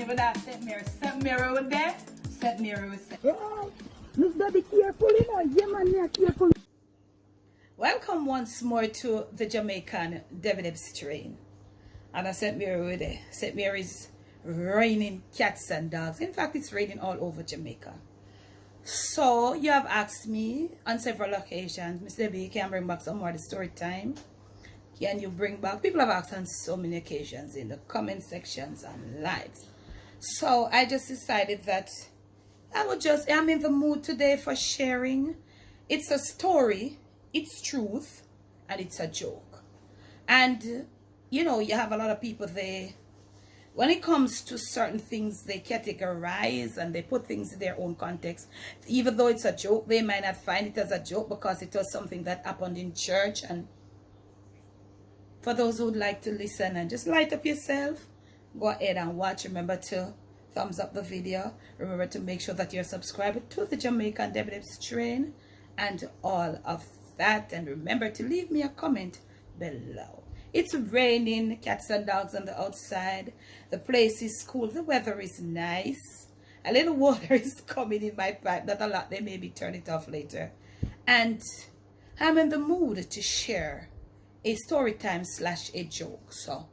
name for that St. Mary. St. Mary was there. St. Mary was there. Oh, Miss Baby, careful, you know. Yeah, man, yeah, careful. Welcome once more to the Jamaican David strain. And I St. Mary with there. St. Mary's raining cats and dogs. In fact, it's raining all over Jamaica. So you have asked me on several occasions, Miss Debbie, can bring back some more of the story time? Can you bring back? People have asked on so many occasions in the comment sections and lives. So I just decided that I'm in the mood today for sharing. It's a story, it's truth, and it's a joke. And you know, you have a lot of people there. When it comes to certain things, they categorize and they put things in their own context. Even though it's a joke, they might not find it as a joke because it was something that happened in church. And for those who would like to listen and just light up yourself, go ahead and watch. Remember to thumbs up the video. Remember to make sure that you're subscribed to the Jamaican David Strain and all of that. And remember to leave me a comment below. It's raining, cats and dogs on the outside. The place is cool. The weather is nice. A little water is coming in my pipe. Not a lot. They maybe turn it off later. And I'm in the mood to share a story time / a joke. So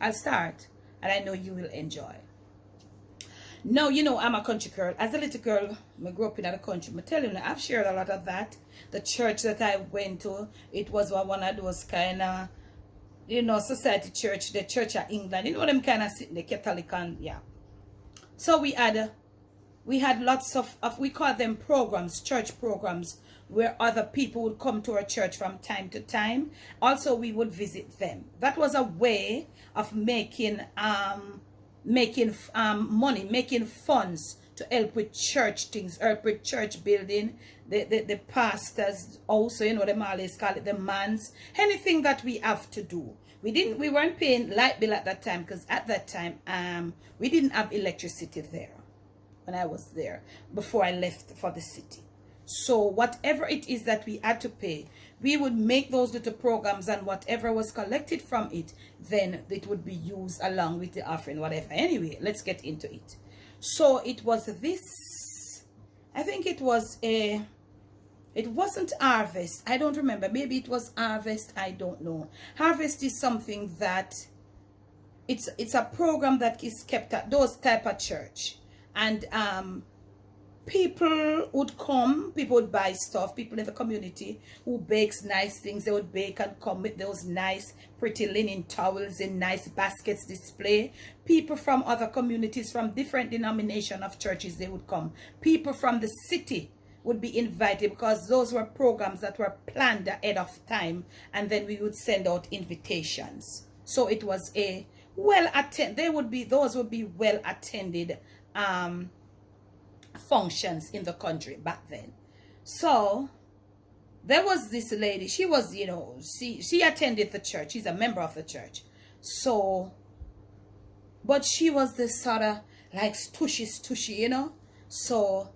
I'll start, and I know you will enjoy. Now, you know, I'm a country girl. As a little girl, I grew up in the country. I'm telling you, I've shared a lot of that. The church that I went to, it was one of those kind of, you know, society church, the Church of England. You know, them kind of sitting the Catholic and, yeah. So we had lots of, we call them programs, church programs, where other people would come to our church from time to time. Also, we would visit them. That was a way of making money, making funds to help with church things, help with church building, the pastors also, you know, them always call it the mans, anything that we have to do. We weren't paying light bill at that time, because at that time we didn't have electricity there when I was there, before I left for the city. So whatever it is that we had to pay, we would make those little programs, and whatever was collected from it, then it would be used along with the offering, whatever. Anyway, let's get into it. So it was this, I think it wasn't harvest. I don't remember. Maybe it was harvest. I don't know. Harvest is something that it's a program that is kept at those type of church. And people would come, people would buy stuff, people in the community who bakes nice things, they would bake and come with those nice pretty linen towels in nice baskets display. People from other communities, from different denomination of churches, they would come. People from the city would be invited, because those were programs that were planned ahead of time, and then we would send out invitations. So it was a those would be well attended functions in the country back then. So there was this lady, she was, you know, she attended the church, she's a member of the church. So, but she was this sort of like stushy, you know. So,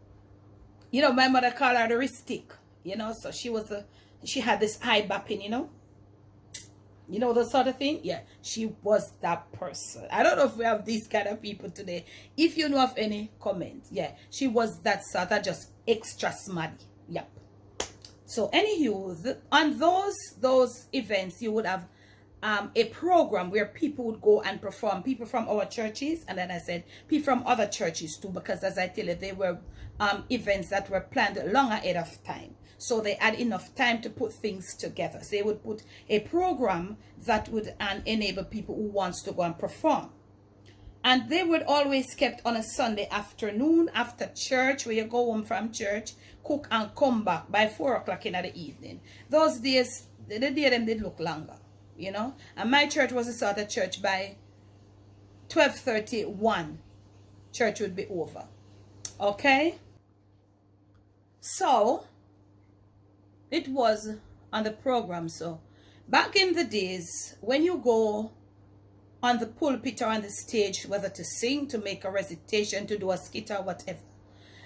you know, my mother called her the wrist stick, you know. So she had this eye bapping, you know, the sort of thing. Yeah, she was that person. I don't know if we have these kind of people today. If you know of any, comment. Yeah, she was that sort of just extra smutty. Yep. So anywho, on those events, you would have a program where people would go and perform. People from our churches, and then I said people from other churches too, because as I tell you, they were events that were planned long ahead of time. So they had enough time to put things together. So they would put a program that would enable people who wants to go and perform. And they would always kept on a Sunday afternoon after church, where you go home from church, cook and come back by 4 o'clock in the evening. Those days, the day them did look longer, you know. And my church was a sort of church by 12:31. Church would be over. Okay? So it was on the program. So back in the days, when you go on the pulpit or on the stage, whether to sing, to make a recitation, to do a skit or whatever,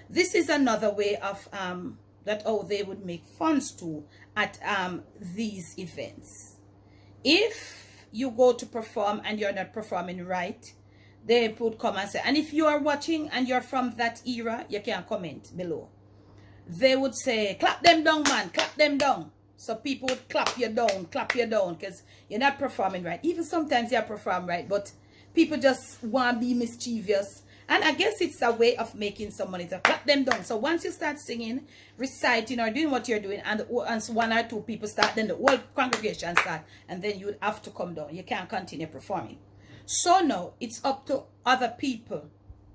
this is another way of that they would make funds too at these events. If you go to perform and you're not performing right, they would come and say, and if you are watching and you're from that era, you can comment below. They would say, clap them down, man, clap them down. So people would clap you down, because you're not performing right. Even sometimes you perform right, but people just want to be mischievous. And I guess it's a way of making some money to clap them down. So once you start singing, reciting, or doing what you're doing, and one or two people start, then the whole congregation start, and then you would have to come down. You can't continue performing. So now it's up to other people.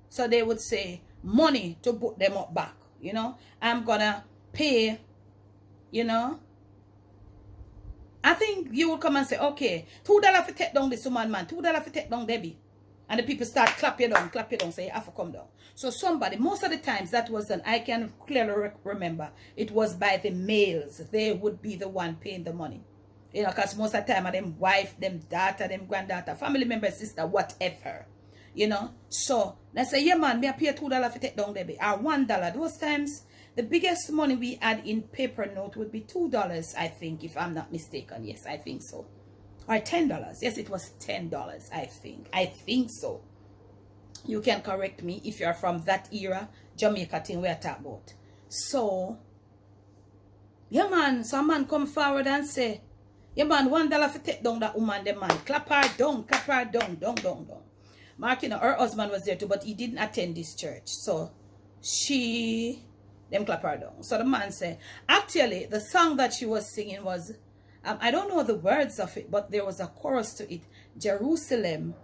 So they would say money to put them up back. You know, I'm gonna pay, you know. I think you will come and say, okay, $2 for take down this woman, man, $2 for take down Debbie. And the people start clap you down, say you have to come down. So somebody, most of the times that was done, I can clearly remember, it was by the males. They would be the one paying the money. You know, because most of the time, them wife, them daughter, them granddaughter, family member, sister, whatever. You know, so let's say, yeah, man, me I pay $2 for take down Debbie, or $1. Those times, the biggest money we had in paper note would be $2, I think, if I'm not mistaken. Yes, I think so. Or $10. Yes, it was $10, I think. I think so. You can correct me if you're from that era, Jamaica thing we're talking about. So, yeah, man, some man come forward and say, yeah, man, $1 for take down that woman, the man. Clap her down, down. Mark, you know, her husband was there too, but he didn't attend this church. So, them clap her down. So the man said, actually, the song that she was singing was, I don't know the words of it, but there was a chorus to it. Jerusalem,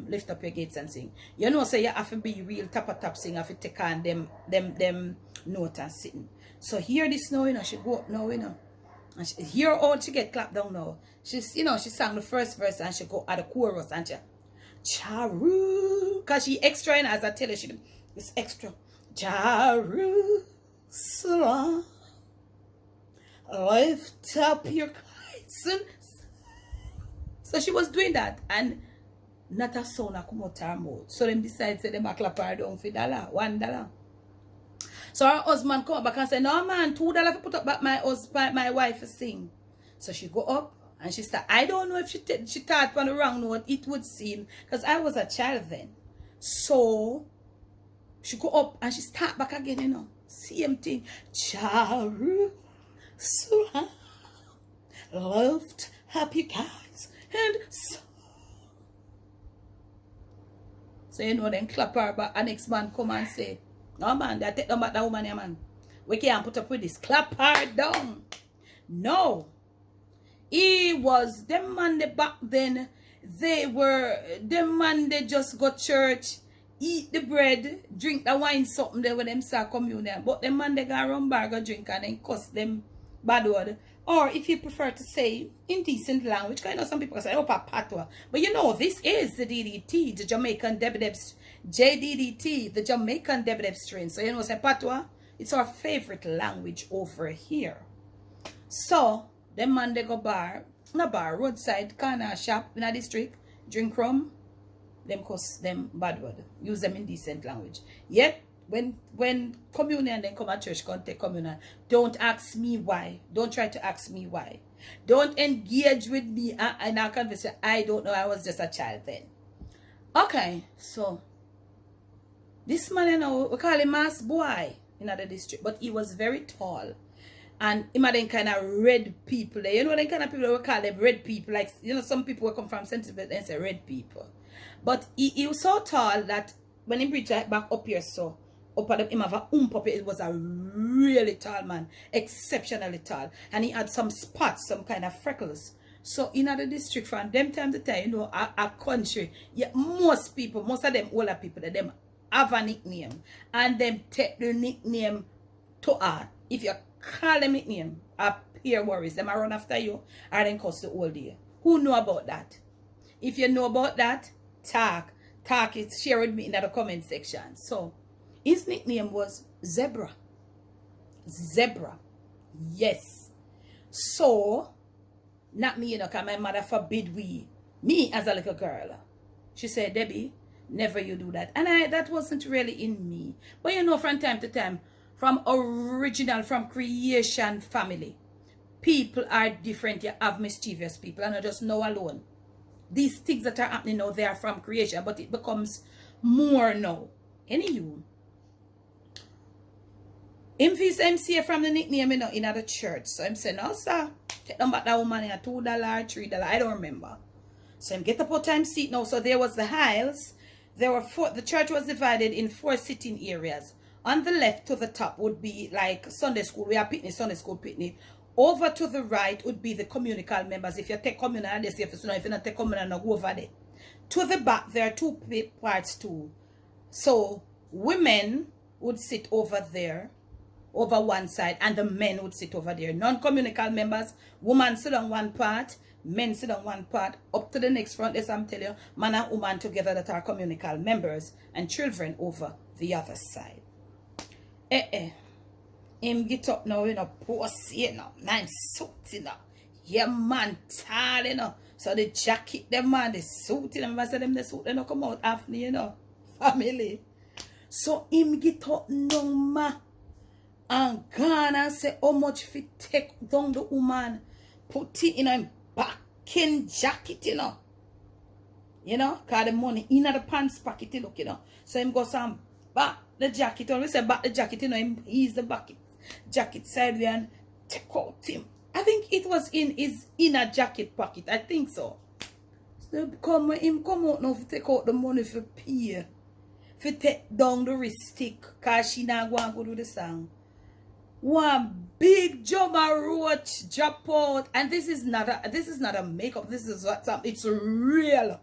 lift up your gates and sing. You know, so you have to be real tap sing, have to take on them note and sitting. So hear this now, you know, she go up now, you know. And she, hear how she get clapped down now. She's, you know, she sang the first verse and she go at the chorus and she, Charu, because she extra, and as I tell her, she is extra. Jerusalem, lift up your kites. So she was doing that, and not a sound come out her mouth. So them decide say them a clap her down for $1. So her husband come back and say, no man, $2 for put up back my wife to sing. So she go up and she start. I don't know if she thought on the wrong note, it would seem, because I was a child then. So she go up and she start back again, you know. Same thing. Jerusalem, lift up your guys and so you know, then clap her back, and next man come and say, no man, they take down back that woman here, man. We can't put up with this. Clap her down. No. He was, them man they back then, them man they just go church, eat the bread, drink the wine, something there with them start communion. But them man they go run bar, go drink and then cuss them bad word. Or if you prefer to say indecent language, because I know some people say, oh, patwa. But you know, this is the DDT, the Jamaican JDDT, the Jamaican Debedeb strain. So you know, say patwa, it's our favorite language over here. So, them man they go bar, roadside, corner shop in a district, drink rum, them cuss them bad word, use them indecent language. Yet, when communion then come at church, come take communion, don't ask me why. Don't try to ask me why. Don't engage with me in our conversation. I don't know. I was just a child then. Okay, so this man, you know, we call him Mass Boy in other district, but he was very tall. And him are them kind of red people. You know, them kind of people we call them red people. Like, you know, some people will come from Central and say red people. But he was so tall that when he preached like back up here, so up at him have a up here, it was a really tall man, exceptionally tall, and he had some spots, some kind of freckles. So in other district from them time to time, you know, a country, yeah, most of them older people, them have a nickname, and them take the nickname to heart. If you call them nickname, a peer worries, them run after you, or then cost the whole day. Who know about that? If you know about that, talk it, share with me in the comment section. So his nickname was Zebra. Yes. So, not me, you know, because my mother forbid me as a little girl. She said, Debbie, never you do that. And that wasn't really in me. But you know, from time to time, from creation family, people are different. You have mischievous people, and I just know alone. these things that are happening now, they are from creation, but it becomes more now. Anywho, him feels MC from the nickname, you know, in the church. So I'm saying, no, sir, take them back that woman here, $2, $3, I don't remember. So him get up on time seat now. So there was the aisles. There were four. The church was divided in 4 sitting areas. On the left to the top would be like Sunday school. We are picnic, Sunday school picnic. Over to the right would be the communal members. If you take communal, they say, if you not take communal, no, go over there. To the back, there are 2 parts too. So women would sit over there, over one side, and the men would sit over there. Non-communal members, women sit on one part, men sit on one part. Up to the next front, as I'm telling you, man and woman together that are communal members, and children over the other side. Him get up now, you know, pussy, you know, nice suit, you know. Yeah, man, tall, you know. So the jacket, them man, the suit, you know, I said them the suit, they don't come out after, you know. Family. So him get up now, ma, and gone and say how much fit take down the woman, put it in a backing jacket, you know. You know, cause the money in the pants pocket, look, you know. So him go some back the jacket, when we say back the jacket, you know, him ease the bucket jacket sideways and take out him. I think it was in his inner jacket pocket, I think so. So when him come out now to take out the money for pay, for take down the wrist stick, cause she not going to go do the song. One big Joma roach drop out, and this is not a makeup, this is what's up, it's real.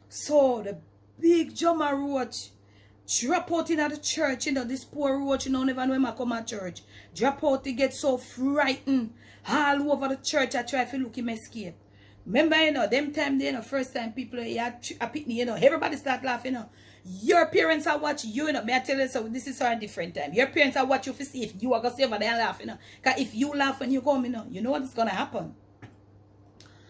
So the big Joma roach drop out in the church, you know, this poor roach, you know, never know him I come at church. Drop out, he get so frightened. All over the church, I try to look him escape. Remember, you know, them time there, you know, first time people here a picnic, you know, everybody start laughing, you know. Your parents are watch you, you know, may I tell you, so this is a different time. Your parents are watch you to see if you are going to stay over there and laugh, you know. Because if you laugh when you come, you know what's going to happen.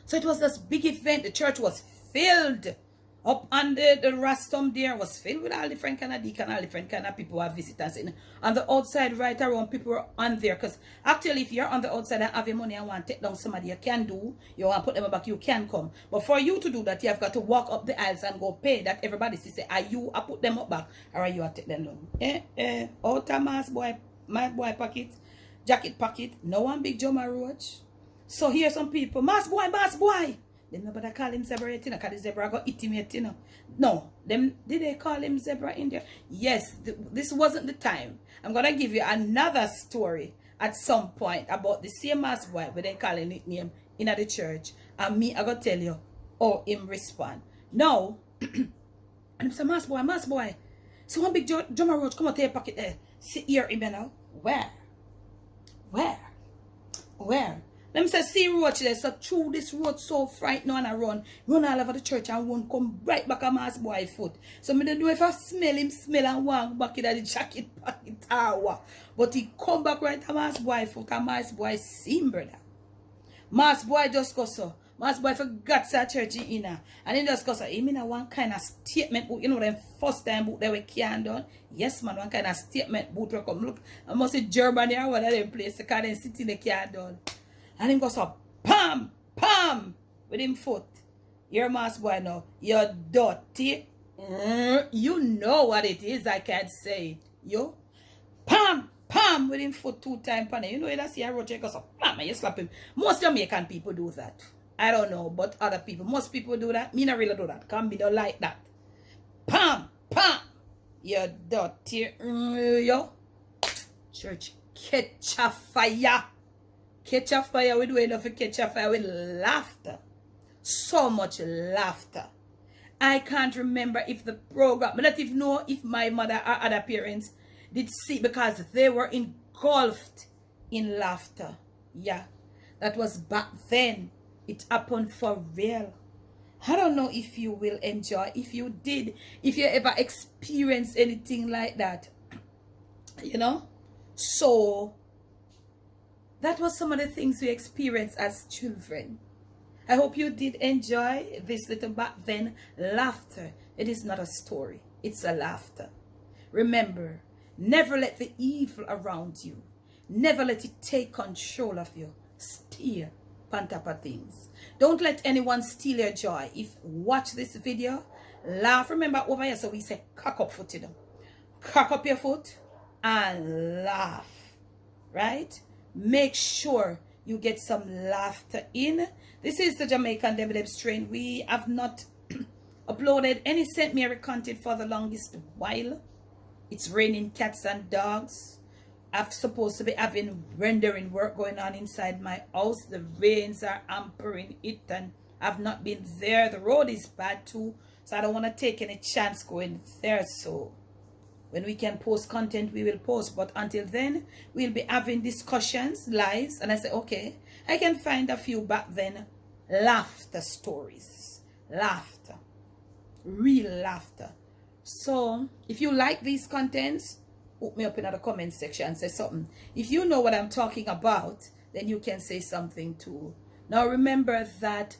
So it was this big event. The church was filled. Up under the rostrum there was filled with all different kind of deacon, all different kind of people who are visitors. In. On the outside, right around, people were on there. Because actually, if you're on the outside and have your money and want to take down somebody, you can do. You want to put them back, you can come. But for you to do that, you have got to walk up the aisles and go pay that everybody see, say, are you I put them up back or are you I take them down? Out of my boy pocket, jacket pocket, no one big Joma roach. So here some people, mass boy. Them nobody call him zebra yet, you know, because the zebra got eat him yet, you know. No, did they call him zebra in there? Yes, this wasn't the time. I'm going to give you another story at some point about the same mass boy, but they call him nickname in the church. And me, I going to tell you how him respond. Now, and him say, mass boy. So one big Joma roach come out to your pocket there. See here, him now. Where? Let me say, see roach there, so through this road so frightened and I run all over the church and one come right back on mass boy foot. So me don't know if I smell him and walk back in the jacket pocket tower. But he come back right on mass boy foot and mass boy see him, brother. Mass boy just go so. Mass boy forgot that church in here. And he just go so. He mean one kind of statement book, you know, them first time book they were can done. Yes, man, one kind of statement book will come. Look, I must say Germany or one of them places because they sit in the can done. And him goes up, pam, with him foot. Your mass boy now, you're dirty. You know what it is, I can't say it. You, pam, with him foot 2 times. You know, you see a roach, goes up, pam, and you slap him. Most Jamaican people do that. I don't know, but other people, most people do that. Me not really do that, because me don't like that. Pam, you're dirty. Yo, church, catch a fire. Catch a fire, we do enough to catch a fire with laughter. So much laughter. I can't remember if the program, I don't even know if my mother or other parents did see, because they were engulfed in laughter. Yeah, that was back then. It happened for real. I don't know if you will enjoy, if you did, if you ever experienced anything like that. You know? So that was some of the things we experienced as children. I hope you did enjoy this little back then laughter. It is not a story. It's a laughter. Remember, never let the evil around you, never let it take control of you. Steer on top of things. Don't let anyone steal your joy. If watch this video, laugh. Remember over here, so we say cock up foot, you know. Cock up your foot and laugh, right? Make sure you get some laughter in. This is the Jamaican Devil Strain. We have not uploaded any St. Mary content for the longest while. It's raining cats and dogs. I'm supposed to be having rendering work going on inside my house. The rains are hampering it and I've not been there. The road is bad too, so I don't want to take any chance going there. So when we can post content, we will post. But until then, we'll be having discussions, lives. And I say, okay, I can find a few back then. Laughter stories. Laughter. Real laughter. So if you like these contents, put me up in the comment section and say something. If you know what I'm talking about, then you can say something too. Now remember that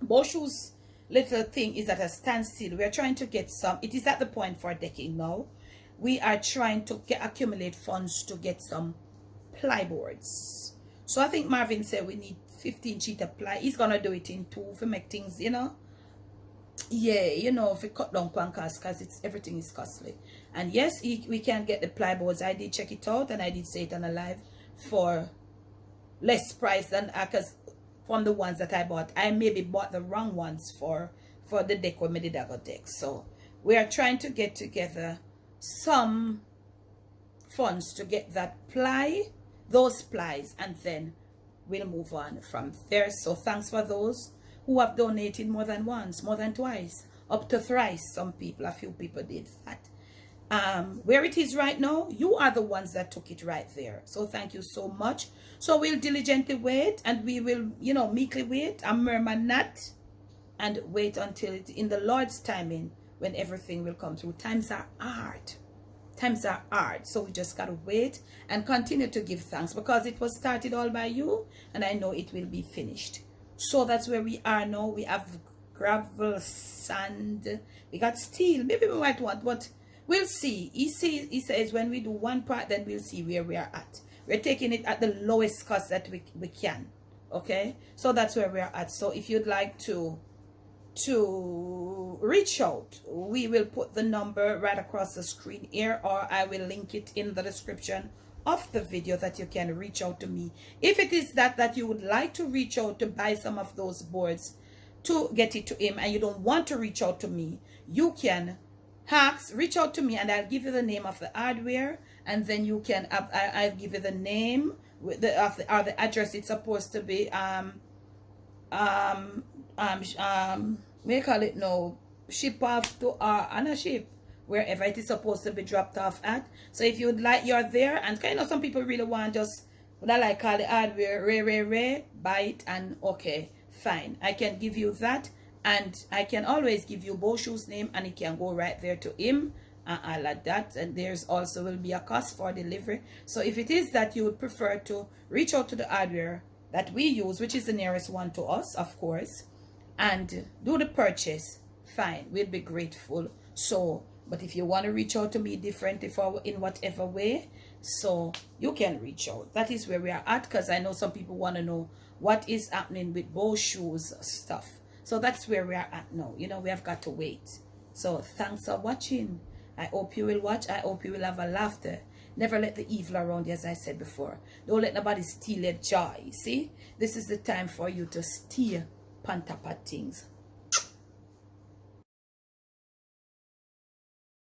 Boshue's little thing is at a standstill. We are trying to get some. It is at the point for decking now. We are trying to accumulate funds to get some plyboards. So I think Marvin said we need 15 sheet of ply. He's gonna do it in 2 to make things, you know. Yeah, you know, if we cut down on cost, because it's everything is costly. And yes, we can get the plyboards. I did check it out and I did say it on a live for less price than because from the ones that I bought. I maybe bought the wrong ones for the deck when I did a deck. So we are trying to get together some funds to get that those plies, and then we'll move on from there. So thanks for those who have donated more than once, more than twice, up to thrice. Some people, a few people did that. Where it is right now, you are the ones that took it right there. So thank you so much. So we'll diligently wait, and we will, you know, meekly wait and murmur not, and wait until it's in the Lord's timing when everything will come through. Times are hard. Times are hard. So we just got to wait and continue to give thanks, because it was started all by you, and I know it will be finished. So that's where we are now. We have gravel, sand, we got steel. Maybe we might want, but we'll see. He says when we do one part, then we'll see where we are at. We're taking it at the lowest cost that we can. Okay, so that's where we are at. So if you'd like to reach out, we will put the number right across the screen here, or I will link it in the description of the video that you can reach out to me. If it is that you would like to reach out to buy some of those boards to get it to him, and you don't want to reach out to me, you can reach out to me, and I'll give you the name of the hardware, and then you can I'll give you the name with the address. It's supposed to be we call it no ship off to on a ship, wherever it is supposed to be dropped off at. So if you'd like, you're there, and kind of some people really want just what I like call the hardware, buy it, and okay, fine, I can give you that. And I can always give you Boshue's name, and it can go right there to him, all of that. And there's also will be a cost for delivery. So if it is that you would prefer to reach out to the hardware that we use, which is the nearest one to us, of course, and do the purchase, fine, we'll be grateful. So, but if you want to reach out to me differently for in whatever way, so you can reach out. That is where we are at, because I know some people want to know what is happening with Boshue's stuff. So that's where we are at now. You know, we have got to wait. So thanks for watching. I hope you will watch. I hope you will have a laughter. Never let the evil around you, as I said before. Don't let nobody steal your joy. See, this is the time for you to steer on top of things.